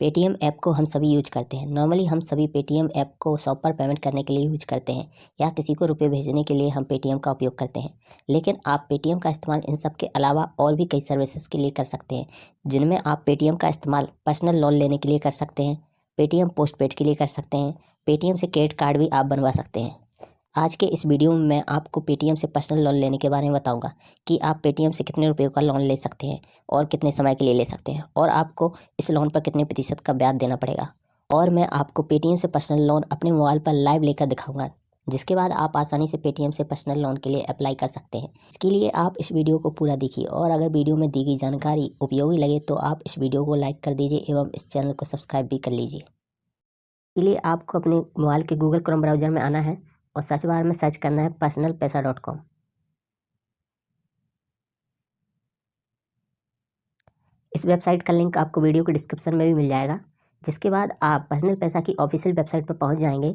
Paytm app को हम सभी यूज करते हैं। नॉर्मली हम सभी पेटीएम ऐप को शॉप पर पेमेंट करने के लिए यूज करते हैं या किसी को रुपए भेजने के लिए हम पेटीएम का उपयोग करते हैं। लेकिन आप पेटीएम का इस्तेमाल इन सब के अलावा और भी कई सर्विसेज के लिए कर सकते हैं, जिनमें आप पेटीएम का इस्तेमाल पर्सनल लोन लेने के लिए कर सकते हैं, पेटीएम पोस्टपेड के लिए कर सकते हैं, पेटीएम से क्रेडिट कार्ड भी आप बनवा सकते हैं। आज के इस वीडियो में मैं आपको पेटीएम से पर्सनल लोन लेने के बारे में बताऊंगा कि आप पेटीएम से कितने रुपए का लोन ले सकते हैं और कितने समय के लिए ले सकते हैं और आपको इस लोन पर कितने प्रतिशत का ब्याज देना पड़ेगा। और मैं आपको पेटीएम से पर्सनल लोन अपने मोबाइल पर लाइव लेकर दिखाऊंगा, जिसके बाद आप आसानी से पेटीएम से पर्सनल लोन के लिए अप्लाई कर सकते हैं। इसके लिए आप इस वीडियो को पूरा देखिए और अगर वीडियो में दी गई जानकारी उपयोगी लगे तो आप इस वीडियो को लाइक कर दीजिए एवं इस चैनल को सब्सक्राइब भी कर लीजिए। इसलिए आपको अपने मोबाइल के गूगल क्रोम ब्राउज़र में आना है और सर्च बार में सर्च करना है personalpaisa.com। इस वेबसाइट का लिंक आपको वीडियो के डिस्क्रिप्शन में भी मिल जाएगा। जिसके बाद आप पर्सनल पैसा की ऑफिशियल वेबसाइट पर पहुंच जाएंगे,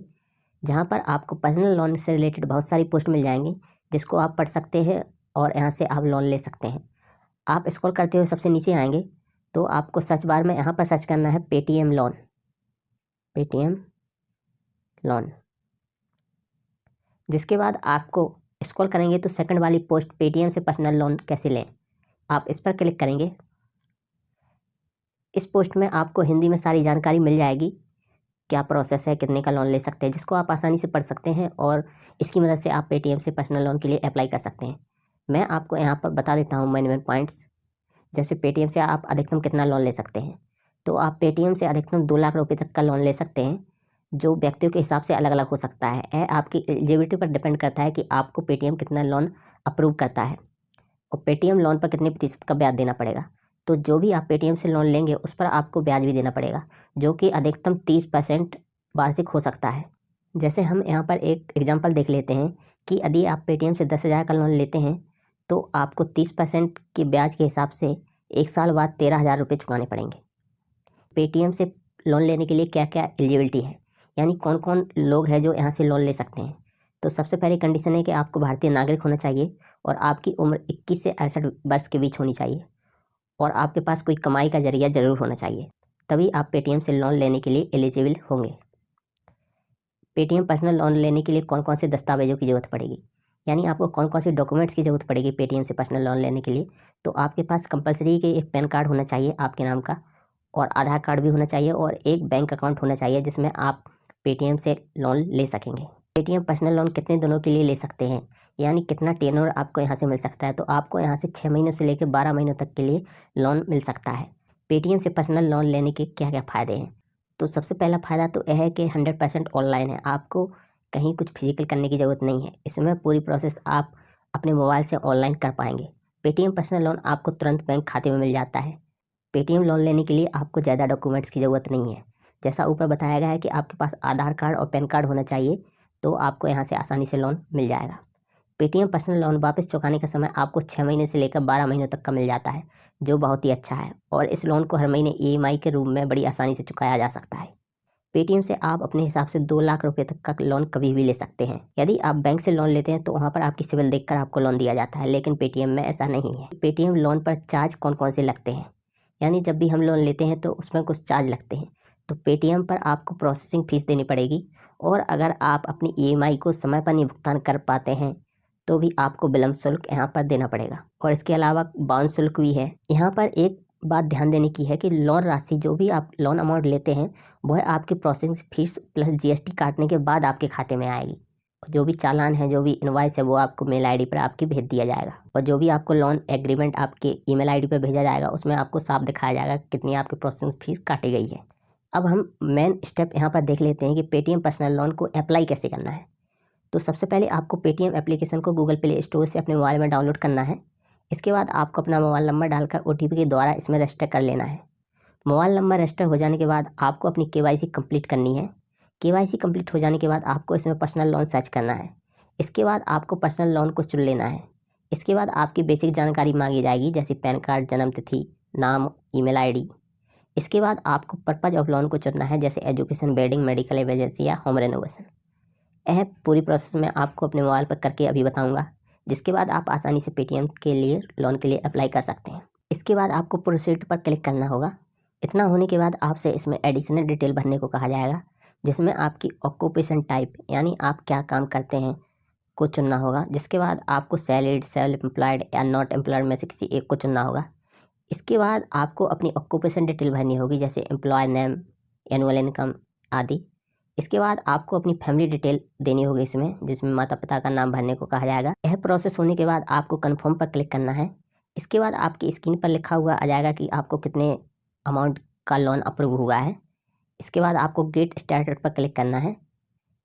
जहां पर आपको पर्सनल लोन से रिलेटेड बहुत सारी पोस्ट मिल जाएंगी, जिसको आप पढ़ सकते हैं और यहाँ से आप लोन ले सकते हैं। आप स्क्रॉल करते हुए सबसे नीचे आएंगे तो आपको सर्च बार में यहाँ पर सर्च करना है पेटीएम लोन। पेटीएम लोन, जिसके बाद आपको स्क्रॉल करेंगे तो सेकंड वाली पोस्ट पेटीएम से पर्सनल लोन कैसे लें, आप इस पर क्लिक करेंगे। इस पोस्ट में आपको हिंदी में सारी जानकारी मिल जाएगी, क्या प्रोसेस है, कितने का लोन ले सकते हैं, जिसको आप आसानी से पढ़ सकते हैं और इसकी मदद से आप पेटीएम से पर्सनल लोन के लिए अप्लाई कर सकते हैं। मैं आपको यहाँ पर बता देता हूँ मेन पॉइंट्स। जैसे पेटीएम से आप अधिकतम कितना लोन ले सकते हैं, तो आप पेटीएम से अधिकतम 2 लाख रुपये तक का लोन ले सकते हैं, जो व्यक्तियों के हिसाब से अलग अलग हो सकता है। यह आपकी एलिजिबिलिटी पर डिपेंड करता है कि आपको पेटीएम कितना लोन अप्रूव करता है और पेटीएम लोन पर कितने प्रतिशत का ब्याज देना पड़ेगा। तो जो भी आप पेटीएम से लोन लेंगे उस पर आपको ब्याज भी देना पड़ेगा, जो कि अधिकतम 30% वार्षिक हो सकता है। जैसे हम यहाँ पर एक एग्जांपल देख लेते हैं कि यदि आप पेटीएम से 10,000 का लोन लेते हैं तो आपको 30% के ब्याज के हिसाब से 1 साल बाद 13,000 रुपये चुकाने पड़ेंगे। पेटीएम से लोन लेने के लिए क्या क्या एलिजिबिलिटी है, यानी कौन कौन लोग हैं जो यहाँ से लोन ले सकते हैं। तो सबसे पहली कंडीशन है कि आपको भारतीय नागरिक होना चाहिए और आपकी उम्र 21 से 68 वर्ष के बीच होनी चाहिए और आपके पास कोई कमाई का जरिया ज़रूर होना चाहिए, तभी आप पेटीएम से लोन लेने के लिए एलिजिबल होंगे। पेटीएम पर्सनल लोन लेने के लिए कौन कौन से दस्तावेजों की ज़रूरत पड़ेगी, यानी आपको कौन कौन से डॉक्यूमेंट्स की ज़रूरत पड़ेगी पेटीएम से पर्सनल लोन लेने के लिए। तो आपके पास कंपलसरी के एक पैन कार्ड होना चाहिए आपके नाम का और आधार कार्ड भी होना चाहिए और एक बैंक अकाउंट होना चाहिए जिसमें आप पेटीएम से लोन ले सकेंगे। पेटीएम पर्सनल लोन कितने दिनों के लिए ले सकते हैं, यानी कितना टेन्योर आपको यहाँ से मिल सकता है, तो आपको यहाँ से 6 महीनों से लेकर 12 महीनों तक के लिए लोन मिल सकता है। पेटीएम से पर्सनल लोन लेने के क्या क्या फ़ायदे हैं, तो सबसे पहला फ़ायदा तो यह है कि 100% ऑनलाइन है, आपको कहीं कुछ फिजिकल करने की ज़रूरत नहीं है। इसमें पूरी प्रोसेस आप अपने मोबाइल से ऑनलाइन कर पाएंगे। पेटीएम पर्सनल लोन आपको तुरंत बैंक खाते में मिल जाता है। पेटीएम लोन लेने के लिए आपको ज़्यादा डॉक्यूमेंट्स की ज़रूरत नहीं है। जैसा ऊपर बताया गया है कि आपके पास आधार कार्ड और पैन कार्ड होना चाहिए, तो आपको यहाँ से आसानी से लोन मिल जाएगा। पेटीएम पर्सनल लोन वापस चुकाने का समय आपको 6 महीने से लेकर 12 महीनों तक का मिल जाता है, जो बहुत ही अच्छा है और इस लोन को हर महीने EMI के रूप में बड़ी आसानी से चुकाया जा सकता है। पेटीएम से आप अपने हिसाब से 2 लाख रुपये तक का लोन कभी भी ले सकते हैं। यदि आप बैंक से लोन लेते हैं तो वहाँ पर आपकी सिविल देखकर आपको लोन दिया जाता है, लेकिन पेटीएम में ऐसा नहीं है। पेटीएम लोन पर चार्ज कौन कौन से लगते हैं, यानी जब भी हम लोन लेते हैं तो उसमें कुछ चार्ज लगते हैं। तो पेटीएम पर आपको प्रोसेसिंग फ़ीस देनी पड़ेगी और अगर आप अपनी EMI को समय पर नहीं भुगतान कर पाते हैं तो भी आपको विलंब शुल्क यहाँ पर देना पड़ेगा और इसके अलावा बाउंस शुल्क भी है। यहाँ पर एक बात ध्यान देने की है कि लोन राशि जो भी आप लोन अमाउंट लेते हैं वह आपकी प्रोसेसिंग फीस प्लस GST काटने के बाद आपके खाते में आएगी। जो भी चालान है, जो भी इनवॉइस है, वो आपको मेल ID पर आपकी भेज दिया जाएगा और जो भी आपको लोन एग्रीमेंट आपके ईमेल ID पर भेजा जाएगा उसमें आपको साफ दिखाया जाएगा कितनी आपकी प्रोसेसिंग फीस काटी गई है। अब हम मेन स्टेप यहाँ पर देख लेते हैं कि पेटीएम पर्सनल लोन को अप्लाई कैसे करना है। तो सबसे पहले आपको पेटीएम एप्लीकेशन को गूगल प्ले स्टोर से अपने मोबाइल में डाउनलोड करना है। इसके बाद आपको अपना मोबाइल नंबर डालकर OTP के द्वारा इसमें रजिस्टर कर लेना है। मोबाइल नंबर रजिस्टर हो जाने के बाद आपको अपनी KYC कंप्लीट करनी है। KYC कंप्लीट हो जाने के बाद आपको इसमें पर्सनल लोन सर्च करना है। इसके बाद आपको पर्सनल लोन को चुन लेना है। इसके बाद आपकी बेसिक जानकारी मांगी जाएगी, जैसे पैन कार्ड, जन्म तिथि, नाम, ईमेल ID। इसके बाद आपको पर्पज़ ऑफ लोन को चुनना है, जैसे एजुकेशन, वेडिंग, मेडिकल इमरजेंसी या होम रेनोवेशन। यह पूरी प्रोसेस मैं आपको अपने मोबाइल पर करके अभी बताऊंगा, जिसके बाद आप आसानी से पेटीएम के लिए लोन के लिए अप्लाई कर सकते हैं। इसके बाद आपको प्रोसीड पर क्लिक करना होगा। इतना होने के बाद आपसे इसमें एडिशनल डिटेल भरने को कहा जाएगा, जिसमें आपकी ऑक्यूपेशन टाइप यानी आप क्या काम करते हैं को चुनना होगा। जिसके बाद आपको सैलरीड, सेल्फ एम्प्लॉयड या नॉट एम्प्लॉयड में से किसी एक को चुनना होगा। इसके बाद आपको अपनी ऑक्यूपेशन डिटेल भरनी होगी, जैसे एम्प्लॉय नेम, एनुअल इनकम आदि। इसके बाद आपको अपनी फैमिली डिटेल देनी होगी इसमें, जिसमें माता पिता का नाम भरने को कहा जाएगा। यह प्रोसेस होने के बाद आपको कन्फर्म पर क्लिक करना है। इसके बाद आपकी स्क्रीन पर लिखा हुआ आ जाएगा कि आपको कितने अमाउंट का लोन अप्रूव हुआ है। इसके बाद आपको गेट स्टार्टेड पर क्लिक करना है,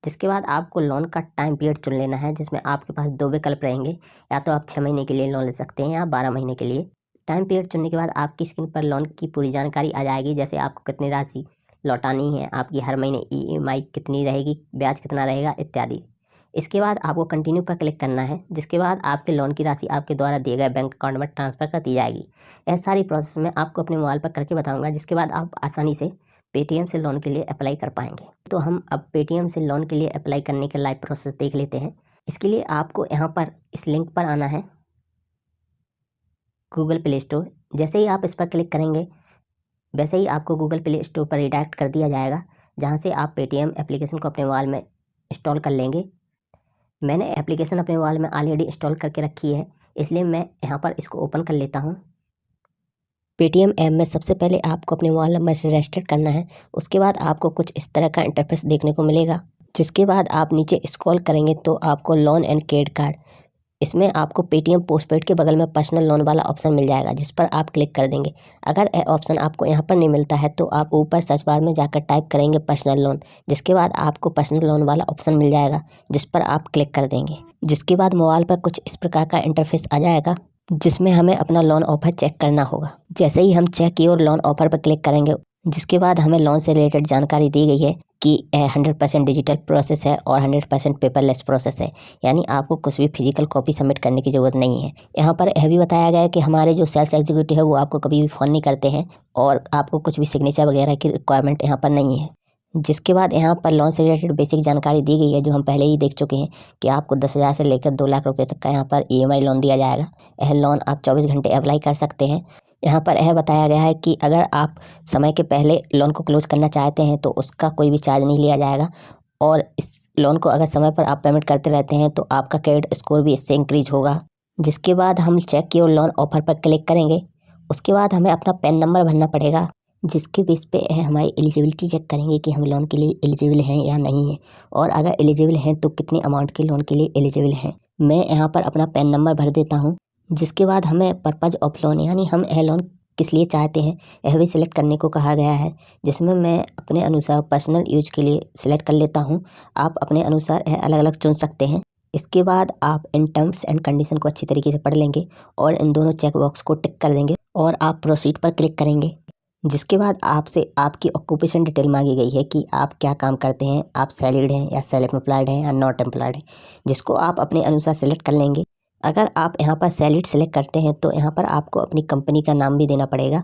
जिसके बाद आपको लोन का टाइम पीरियड चुन लेना है, जिसमें आपके पास दो विकल्प रहेंगे, या तो आप 6 महीने के लिए लोन ले सकते हैं या 12 महीने के लिए। टाइम पीरियड चुनने के बाद आपकी स्क्रीन पर लोन की पूरी जानकारी आ जाएगी, जैसे आपको कितनी राशि लौटानी है, आपकी हर महीने EMI कितनी रहेगी, ब्याज कितना रहेगा इत्यादि। इसके बाद आपको कंटिन्यू पर क्लिक करना है, जिसके बाद आपके लोन की राशि आपके द्वारा दिए गए बैंक अकाउंट में ट्रांसफ़र कर दी जाएगी। यह सारी प्रोसेस मैं आपको अपने मोबाइल पर करके बताऊंगा, जिसके बाद आप आसानी से पेटीएम से लोन के लिए अप्लाई कर पाएंगे। तो हम अब पेटीएम से लोन के लिए अप्लाई करने के लाइव प्रोसेस देख लेते हैं। इसके लिए आपको यहाँ पर इस लिंक पर आना है, गूगल प्ले स्टोर। जैसे ही आप इस पर क्लिक करेंगे, वैसे ही आपको गूगल प्ले स्टोर पर रिडायरेक्ट कर दिया जाएगा, जहाँ से आप पेटीएम एप्लीकेशन को अपने मोबाइल में इंस्टॉल कर लेंगे। मैंने एप्लीकेशन अपने मोबाइल में ऑलरेडी इंस्टॉल करके रखी है, इसलिए मैं यहाँ पर इसको ओपन कर लेता हूँ। पेटीएम ऐप में सबसे पहले आपको अपने मोबाइल नंबर से रजिस्टर करना है। उसके बाद आपको कुछ इस तरह का इंटरफेस देखने को मिलेगा, जिसके बाद आप नीचे स्क्रॉल करेंगे तो आपको लोन एंड क्रेडिट कार्ड, इसमें आपको पेटीएम पोस्टपेड के बगल में पर्सनल लोन वाला ऑप्शन मिल जाएगा, जिस पर आप क्लिक कर देंगे। अगर यह ऑप्शन आपको यहाँ पर नहीं मिलता है तो आप ऊपर सर्च बार में जाकर टाइप करेंगे पर्सनल लोन, जिसके बाद आपको पर्सनल लोन वाला ऑप्शन मिल जाएगा, जिस पर आप क्लिक कर देंगे। जिसके बाद मोबाइल पर कुछ इस प्रकार का इंटरफेस आ जाएगा, जिसमें हमें अपना लोन ऑफर चेक करना होगा। जैसे ही हम चेक की और लोन ऑफर पर क्लिक करेंगे, जिसके बाद हमें लोन से रिलेटेड जानकारी दी गई है कि 100% डिजिटल प्रोसेस है और 100% पेपरलेस प्रोसेस है, यानी आपको कुछ भी फिजिकल कॉपी सबमिट करने की ज़रूरत नहीं है। यहाँ पर यह भी बताया गया है कि हमारे जो सेल्स एग्जीक्यूटिव है वो आपको कभी भी फ़ोन नहीं करते हैं और आपको कुछ भी सिग्नेचर वगैरह की रिक्वायरमेंट यहाँ पर नहीं है। जिसके बाद यहाँ पर लोन से रिलेटेड बेसिक जानकारी दी गई है, जो हम पहले ही देख चुके हैं कि आपको 10,000 से लेकर 2 लाख रुपए तक का यहाँ पर EMI लोन दिया जाएगा। यह लोन आप 24 घंटे अप्लाई कर सकते हैं। यहाँ पर यह बताया गया है कि अगर आप समय के पहले लोन को क्लोज करना चाहते हैं तो उसका कोई भी चार्ज नहीं लिया जाएगा, और इस लोन को अगर समय पर आप पेमेंट करते रहते हैं तो आपका क्रेडिट स्कोर भी इससे इंक्रीज होगा। जिसके बाद हम चेक की और लोन ऑफर पर क्लिक करेंगे। उसके बाद हमें अपना पैन नंबर भरना पड़ेगा, जिसके बेस पे हमारी एलिजिबिलिटी चेक करेंगे कि हम लोन के लिए एलिजिबल हैं या नहीं है, और अगर एलिजिबल हैं तो कितनी अमाउंट के लोन के लिए एलिजिबल हैं। मैं यहाँ पर अपना पैन नंबर भर देता हूँ। जिसके बाद हमें पर्पज़ ऑफ लोन यानी हम यह लोन किस लिए चाहते हैं यह भी सिलेक्ट करने को कहा गया है, जिसमें मैं अपने अनुसार पर्सनल यूज के लिए सिलेक्ट कर लेता हूँ। आप अपने अनुसार यह अलग अलग चुन सकते हैं। इसके बाद आप इन टर्म्स एंड कंडीशन को अच्छी तरीके से पढ़ लेंगे और इन दोनों चेक बॉक्स को टिक कर देंगे और आप प्रोसीड पर क्लिक करेंगे। जिसके बाद आपसे आपकी ऑक्यूपेशन डिटेल मांगी गई है कि आप क्या काम करते हैं, आप सैलरीड हैं या सेल्फ एम्प्लॉयड हैं या नॉट एम्प्लॉयड हैं, जिसको आप अपने अनुसार सेलेक्ट कर लेंगे। अगर आप यहाँ पर सैलरीड सेलेक्ट करते हैं तो यहाँ पर आपको अपनी कंपनी का नाम भी देना पड़ेगा,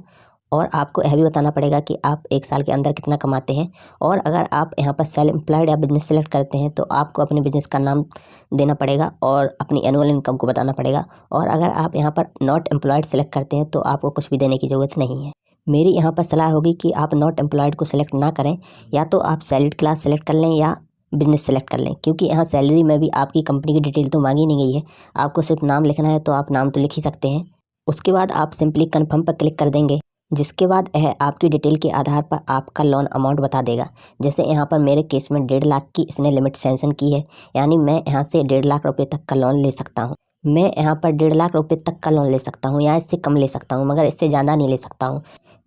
और आपको यह भी बताना पड़ेगा कि आप 1 साल के अंदर कितना कमाते हैं। और अगर आप यहाँ पर सेल्फ एम्प्लॉयड या बिजनेस सेलेक्ट करते हैं तो आपको अपने बिजनेस का नाम देना पड़ेगा और अपनी एनुअल इनकम को बताना पड़ेगा। और अगर आप यहाँ पर नॉट एम्प्लॉयड सेलेक्ट करते हैं तो आपको कुछ भी देने की ज़रूरत नहीं है। मेरी यहाँ पर सलाह होगी कि आप नॉट एम्प्लॉयड को सिलेक्ट ना करें, या तो आप सैलरीड क्लास सेलेक्ट कर लें या बिजनेस सेलेक्ट कर लें, क्योंकि यहाँ सैलरी में भी आपकी कंपनी की डिटेल तो मांगी नहीं गई है। आपको सिर्फ नाम लिखना है तो आप नाम तो लिख ही सकते हैं। उसके बाद आप सिंपली कन्फर्म पर क्लिक कर देंगे, जिसके बाद यह आपकी डिटेल के आधार पर आपका लोन अमाउंट बता देगा। जैसे यहाँ पर मेरे केस में 1.5 लाख की इसने लिमिट सैंक्शन की है, यानी मैं यहाँ से 1.5 लाख रुपये तक का लोन ले सकता हूँ। मैं यहाँ पर 1.5 लाख रुपये तक का लोन ले सकता हूँ या इससे कम ले सकता हूँ, मगर इससे ज़्यादा नहीं ले सकता हूँ।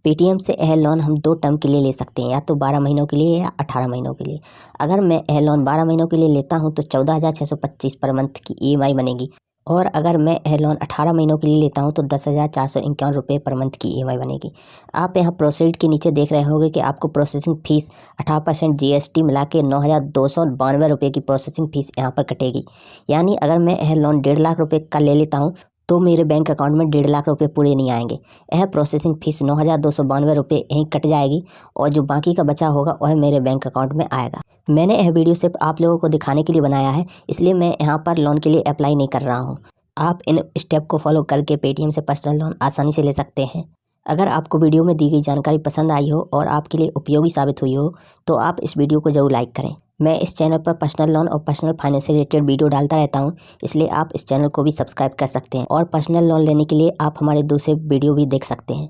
पेटीएम से यह लोन हम 2 टर्म के लिए ले सकते हैं, या तो 12 महीनों के लिए या 18 महीनों के लिए। अगर मैं यह लोन 12 महीनों के लिए लेता हूं तो 14,625 पर मंथ की EMI बनेगी, और अगर मैं यह लोन 18 महीनों के लिए लेता हूं तो 10,451 रुपये पर मंथ की EMI बनेगी। आप यहाँ प्रोसीड के नीचे देख रहे होंगे कि आपको प्रोसेसिंग फ़ीस 18% GST मिला के 9,292 रुपये की प्रोसेसिंग फ़ीस यहाँ पर कटेगी। यानी अगर मैं यह लोन 1.5 लाख रुपये का ले लेता हूँ तो मेरे बैंक अकाउंट में 1.5 लाख रुपये पूरे नहीं आएंगे। यह प्रोसेसिंग फ़ीस 9,292 रुपये यहीं कट जाएगी, और जो बाकी का बचा होगा वह मेरे बैंक अकाउंट में आएगा। मैंने यह वीडियो सिर्फ आप लोगों को दिखाने के लिए बनाया है, इसलिए मैं यहाँ पर लोन के लिए अप्लाई नहीं कर रहा हूँ। आप इन स्टेप को फॉलो करके पेटीएम से पर्सनल लोन आसानी से ले सकते हैं। अगर आपको वीडियो में दी गई जानकारी पसंद आई हो और आपके लिए उपयोगी साबित हुई हो तो आप इस वीडियो को जरूर लाइक करें। मैं इस चैनल पर पर्सनल लोन और पर्सनल फाइनेंस से रिलेटेड वीडियो डालता रहता हूं, इसलिए आप इस चैनल को भी सब्सक्राइब कर सकते हैं और पर्सनल लोन लेने के लिए आप हमारे दूसरे वीडियो भी देख सकते हैं।